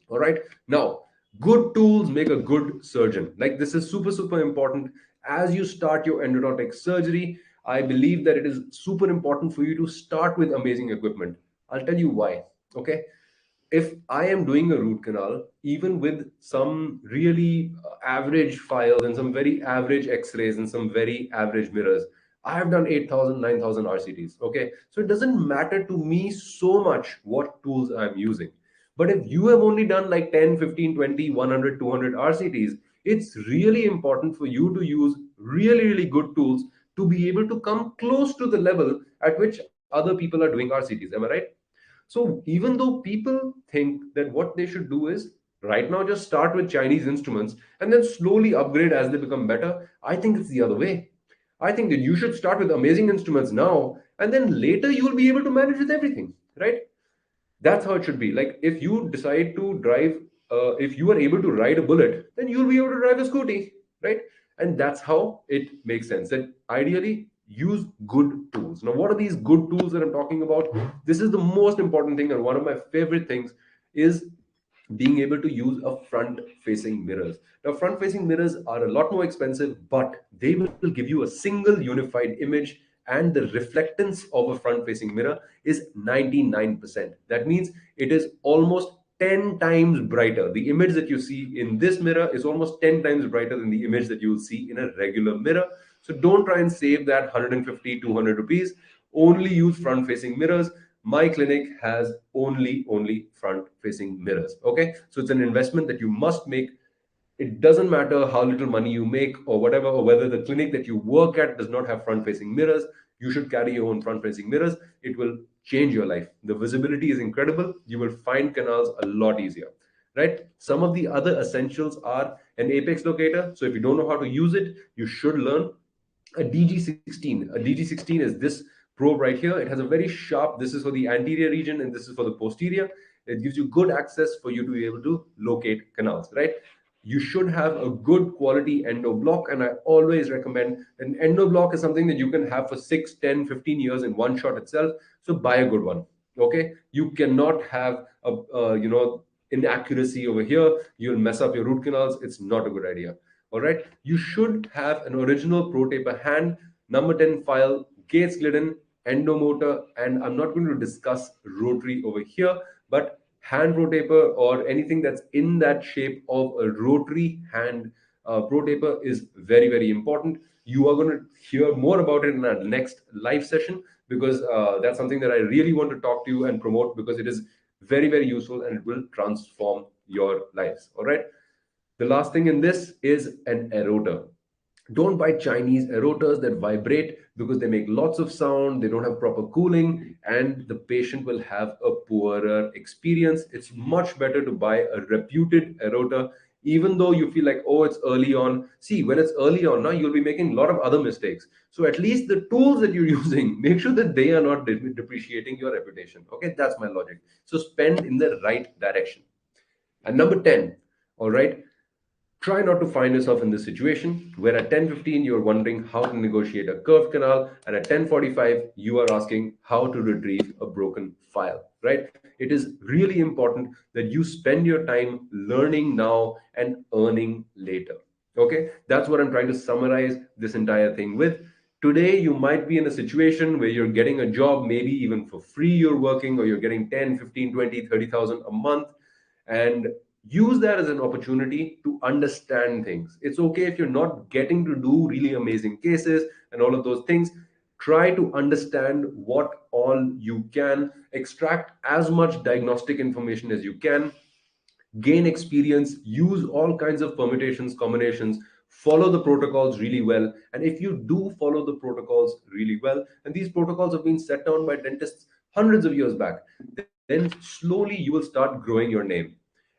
All right. Now, good tools make a good surgeon. Like, this is super, super important. As you start your endodontic surgery, I believe that it is super important for you to start with amazing equipment. I'll tell you why. Okay. If I am doing a root canal, even with some really average files and some very average x-rays and some very average mirrors, I have done 8,000, 9,000 RCTs. Okay. So it doesn't matter to me so much what tools I'm using. But if you have only done like 10, 15, 20, 100, 200 RCTs, it's really important for you to use really, really good tools to be able to come close to the level at which other people are doing RCTs. Am I right? So even though people think that what they should do is right now just start with Chinese instruments and then slowly upgrade as they become better, I think it's the other way. I think that you should start with amazing instruments now, and then later you will be able to manage with everything, right? That's how it should be. Like, if you decide to drive, if you are able to ride a bullet, then you'll be able to drive a scooty, right? And that's how it makes sense. And ideally, use good tools. Now, what are these good tools that I'm talking about? This is the most important thing, and one of my favorite things is being able to use a front facing mirrors. Now, front facing mirrors are a lot more expensive, but they will give you a single unified image, and the reflectance of a front facing mirror is 99%. That means it is almost 10 times brighter. The image that you see in this mirror is almost 10 times brighter than the image that you will see in a regular mirror. So don't try and save that 150, 200 rupees. Only use front facing mirrors. My clinic has only front facing mirrors. Okay. So it's an investment that you must make. It doesn't matter how little money you make or whatever, or whether the clinic that you work at does not have front facing mirrors. You should carry your own front facing mirrors. It will change your life. The visibility is incredible. You will find canals a lot easier, right? Some of the other essentials are an apex locator. So if you don't know how to use it, you should learn a DG16. A DG16 is this probe right here. It has a very sharp, this is for the anterior region and this is for the posterior. It gives you good access for you to be able to locate canals, right? You should have a good quality endo block, and I always recommend an endo block is something that you can have for 6, 10, 15 years in one shot itself. So buy a good one. Okay, you cannot have a inaccuracy over here. You'll mess up your root canals. It's not a good idea. All right, you should have an original pro taper hand, number 10 file, Gates Glidden, endomotor, and I'm not going to discuss rotary over here, but hand pro taper or anything that's in that shape of a rotary hand pro taper is very, very important. You are going to hear more about it in our next live session, because that's something that I really want to talk to you and promote, because it is very, very useful and it will transform your lives. All right. The last thing in this is an eroder. Don't buy Chinese eroters that vibrate, because they make lots of sound, they don't have proper cooling, and the patient will have a poorer experience. It's much better to buy a reputed eroter, even though you feel like, oh, it's early on. See, when it's early on, now you'll be making a lot of other mistakes. So at least the tools that you're using, make sure that they are not depreciating your reputation. Okay, that's my logic. So spend in the right direction. And number 10, all right, try not to find yourself in this situation where at 10:15 you're wondering how to negotiate a curved canal, and at 10:45 you are asking how to retrieve a broken file, right? It is really important that you spend your time learning now and earning later. Okay? That's what I'm trying to summarize this entire thing with. Today, you might be in a situation where you're getting a job, maybe even for free, you're working, or you're getting 10, 15, 20, 30,000 a month, and use that as an opportunity to understand things. It's okay if you're not getting to do really amazing cases and all of those things. Try to understand what all you can, extract as much diagnostic information as you can, gain experience, use all kinds of permutations, combinations, follow the protocols really well. And if you do follow the protocols really well, and these protocols have been set down by dentists hundreds of years back, then slowly you will start growing your name.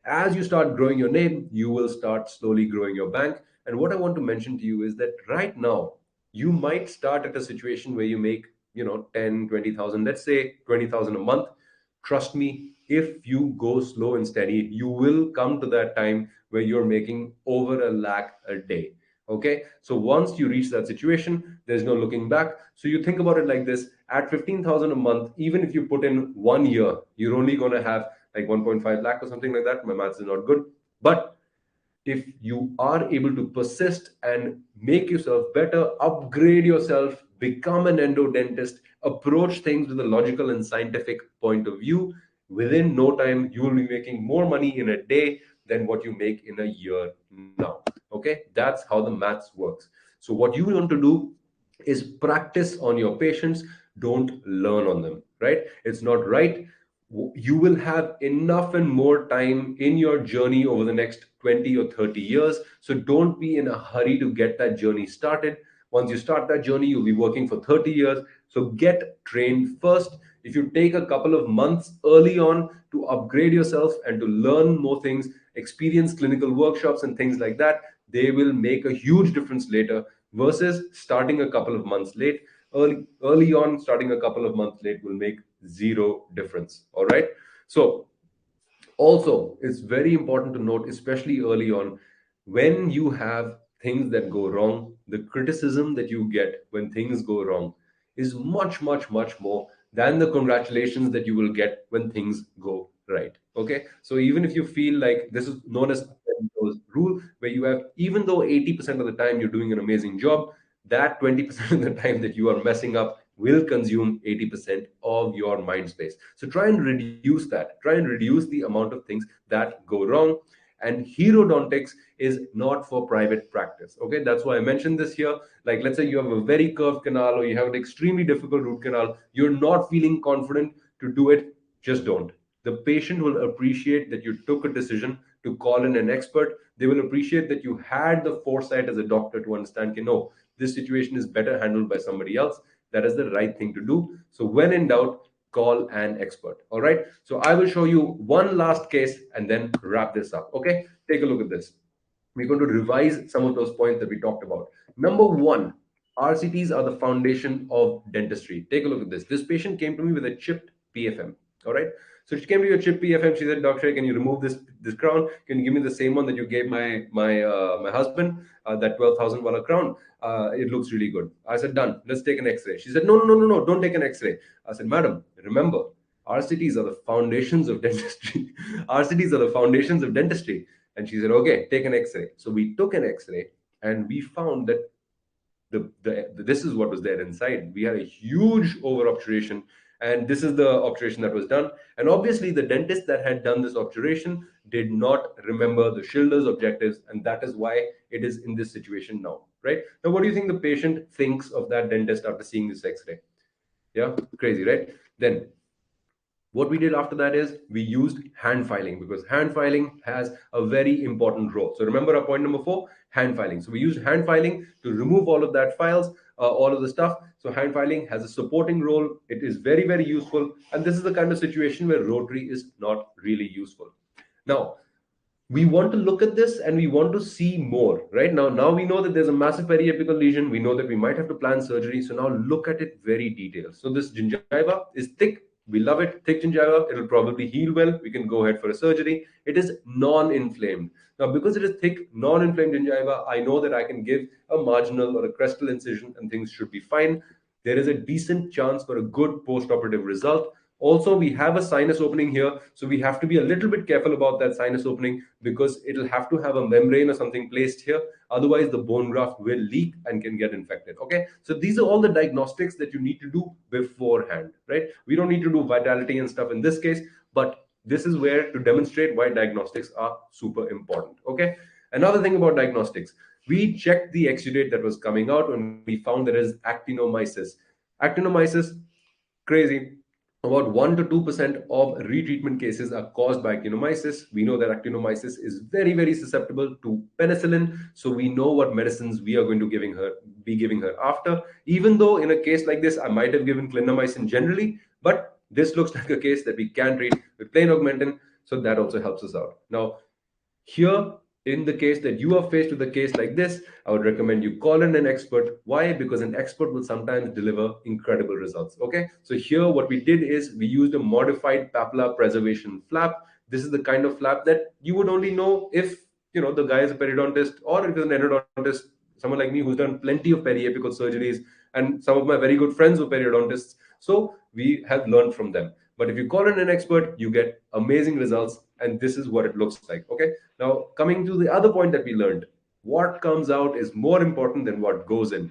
As you start growing your name, you will start slowly growing your bank. And what I want to mention to you is that right now, you might start at a situation where you make, 10, 20,000, let's say 20,000 a month. Trust me, if you go slow and steady, you will come to that time where you're making over a lakh a day. Okay. So once you reach that situation, there's no looking back. So you think about it like this: at 15,000 a month, even if you put in 1 year, you're only going to have like 1.5 lakh or something like that. My maths is not good. But if you are able to persist and make yourself better, upgrade yourself, become an endodentist, approach things with a logical and scientific point of view, within no time, you will be making more money in a day than what you make in a year now. Okay, that's how the maths works. So, what you want to do is practice on your patients, don't learn on them, right? It's not right. You will have enough and more time in your journey over the next 20 or 30 years. So don't be in a hurry to get that journey started. Once you start that journey, you'll be working for 30 years. So get trained first. If you take a couple of months early on to upgrade yourself and to learn more things, experience clinical workshops and things like that, they will make a huge difference later versus starting a couple of months late. Early on, starting a couple of months late will make zero difference. All right. So also, it's very important to note, especially early on, when you have things that go wrong, the criticism that you get when things go wrong is much, much, much more than the congratulations that you will get when things go right. Okay. So even if you feel like, this is known as rule, where you have, even though 80% of the time you're doing an amazing job, that 20% of the time that you are messing up will consume 80% of your mind space. So try and reduce that. Try and reduce the amount of things that go wrong. And Herodontics is not for private practice. Okay, that's why I mentioned this here. Like, let's say you have a very curved canal or you have an extremely difficult root canal, you're not feeling confident to do it, just don't. The patient will appreciate that you took a decision to call in an expert. They will appreciate that you had the foresight as a doctor to understand, no, this situation is better handled by somebody else. That is the right thing to do. So when in doubt, call an expert. All right. So I will show you one last case and then wrap this up. Okay. Take a look at this. We're going to revise some of those points that we talked about. Number one, RCTs are the foundation of dentistry. Take a look at this. This patient came to me with a chipped PFM. All right. So she came to your chipped PFM. She said, "Doctor, can you remove this crown? Can you give me the same one that you gave my husband? That 12,000 wala crown. It looks really good." I said, "Done. Let's take an X-ray." She said, "No, no, no, no, no. Don't take an X-ray." I said, "Madam, remember, RCTs are the foundations of dentistry. RCTs are the foundations of dentistry." And she said, "Okay, take an X-ray." So we took an X-ray and we found that this is what was there inside. We had a huge over obturation, and this is the obturation that was done. And obviously, the dentist that had done this obturation did not remember the Schilder's objectives, and that is why it is in this situation now. Right now, what do you think the patient thinks of that dentist after seeing this X-ray? Yeah, crazy, right? Then what we did after that is we used hand filing, because hand filing has a very important role. So remember our point number four, hand filing. So we used hand filing to remove all of that files, all of the stuff. So hand filing has a supporting role. It is very, very useful. And this is the kind of situation where rotary is not really useful. Now, we want to look at this and we want to see more. Right now we know that there's a massive periapical lesion. We know that we might have to plan surgery. So now look at it very detailed. So this gingiva is thick. We love it. Thick gingiva, it'll probably heal well. We can go ahead for a surgery. It is non-inflamed. Now, because it is thick, non-inflamed gingiva, I know that I can give a marginal or a crestal incision and things should be fine. There is a decent chance for a good post-operative result. Also, we have a sinus opening here, so we have to be a little bit careful about that sinus opening, because it'll have to have a membrane or something placed here. Otherwise, the bone graft will leak and can get infected. Okay, so these are all the diagnostics that you need to do beforehand, right? We don't need to do vitality and stuff in this case, but this is where to demonstrate why diagnostics are super important. Okay, another thing about diagnostics, we checked the exudate that was coming out and we found there is actinomyces. Actinomyces, crazy. About 1 to 2% of retreatment cases are caused by actinomyces. We know that actinomyces is very, very susceptible to penicillin. So we know what medicines we are going to be giving her after. Even though in a case like this, I might have given clindamycin generally, but this looks like a case that we can treat with plain augmentin. So that also helps us out. Now, here, in the case that you are faced with a case like this, I would recommend you call in an expert. Why? Because an expert will sometimes deliver incredible results. Okay. So here, what we did is we used a modified papilla preservation flap. This is the kind of flap that you would only know if the guy is a periodontist, or if he's an endodontist, someone like me who's done plenty of periapical surgeries, and some of my very good friends were periodontists. So we have learned from them. But if you call in an expert, you get amazing results, and this is what it looks like. Okay. Now, coming to the other point that we learned, what comes out is more important than what goes in.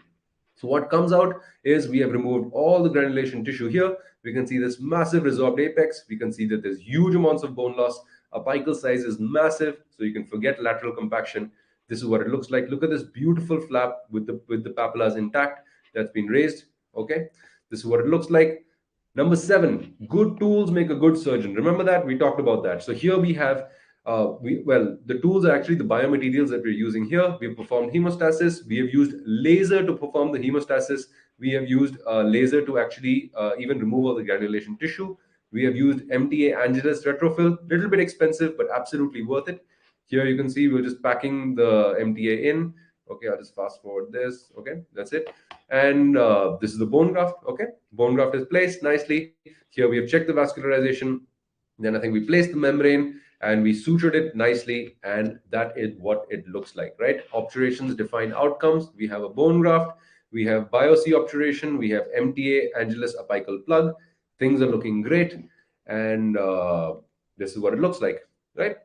So what comes out is we have removed all the granulation tissue here. We can see this massive resorbed apex. We can see that there's huge amounts of bone loss. Apical size is massive, so you can forget lateral compaction. This is what it looks like. Look at this beautiful flap with the papillas intact that's been raised. Okay, this is what it looks like. Number seven, good tools make a good surgeon. Remember that we talked about that. So here we have the tools are actually the biomaterials that we're using here. We've performed hemostasis. We have used laser to perform the hemostasis. We have used laser to actually even remove all the granulation tissue. We have used MTA Angelus retrofill. Little bit expensive, but absolutely worth it. Here you can see we're just packing the MTA in. Okay, I'll just fast forward this. Okay, that's it. And this is the bone graft. Okay, bone graft is placed nicely. Here we have checked the vascularization. Then I think we placed the membrane and we sutured it nicely, and that is what it looks like, right? Obturations define outcomes. We have a bone graft, we have biopsy obturation, we have MTA Angelus apical plug. Things are looking great, and this is what it looks like, right?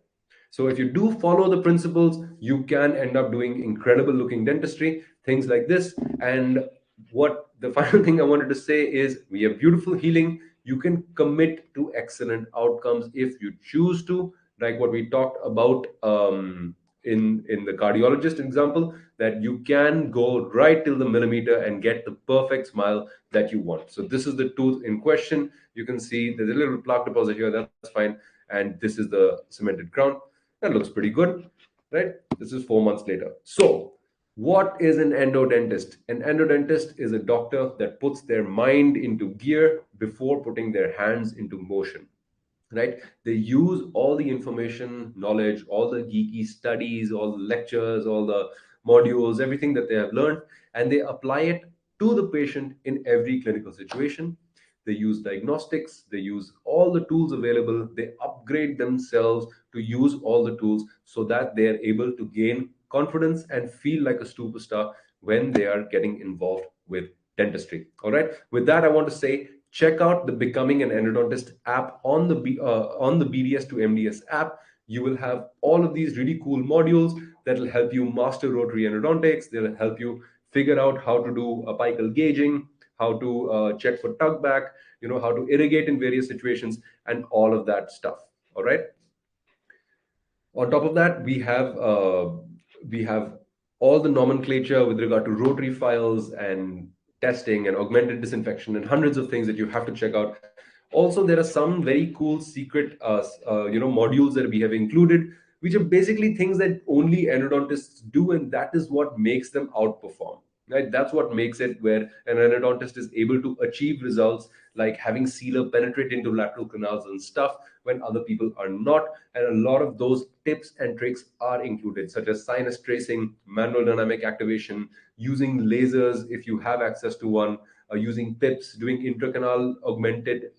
So if you do follow the principles, you can end up doing incredible looking dentistry, things like this. And what the final thing I wanted to say is we have beautiful healing. You can commit to excellent outcomes if you choose to, like what we talked about in the cardiologist example, that you can go right till the millimeter and get the perfect smile that you want. So this is the tooth in question. You can see there's a little plaque deposit here. That's fine. And this is the cemented crown. That looks pretty good, right? This is 4 months later. So, what is an endodontist? An endodontist is a doctor that puts their mind into gear before putting their hands into motion, right? They use all the information, knowledge, all the geeky studies, all the lectures, all the modules, everything that they have learned, and they apply it to the patient in every clinical situation. They use diagnostics, they use all the tools available, they upgrade themselves to use all the tools so that they are able to gain confidence and feel like a superstar when they are getting involved with dentistry. All right. With that, I want to say check out the Becoming an Endodontist app on the BDS to MDS app. You will have all of these really cool modules that will help you master rotary endodontics. They'll help you figure out how to do apical gauging, how to check for tug back, how to irrigate in various situations, and all of that stuff. All right. On top of that, we have all the nomenclature with regard to rotary files and testing and augmented disinfection and hundreds of things that you have to check out. Also, there are some very cool secret modules that we have included, which are basically things that only endodontists do, and that is what makes them outperform. Right? That's what makes it where an endodontist is able to achieve results like having sealer penetrate into lateral canals and stuff when other people are not. And a lot of those tips and tricks are included, such as sinus tracing, manual dynamic activation, using lasers if you have access to one, using pips, doing intracanal augmented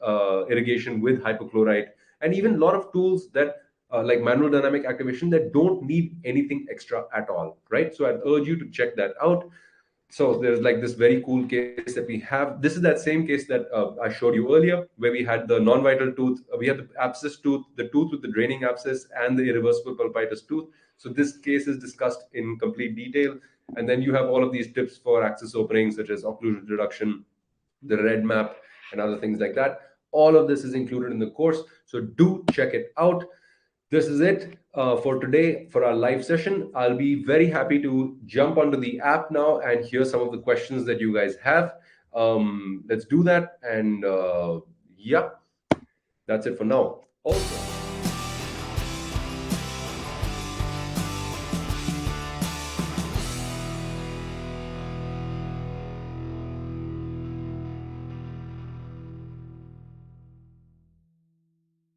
irrigation with hypochlorite, and even a lot of tools that like manual dynamic activation that don't need anything extra at all, right? So I'd urge you to check that out. So there's like this very cool case that we have. This is that same case that I showed you earlier, where we had the non-vital tooth, we had the abscess tooth, the tooth with the draining abscess, and the irreversible pulpitis tooth. So this case is discussed in complete detail. And then you have all of these tips for access opening, such as occlusion reduction, the red map, and other things like that. All of this is included in the course. So do check it out. This is it for today for our live session. I'll be very happy to jump onto the app now and hear some of the questions that you guys have. Let's do that. And yeah, that's it for now. Also,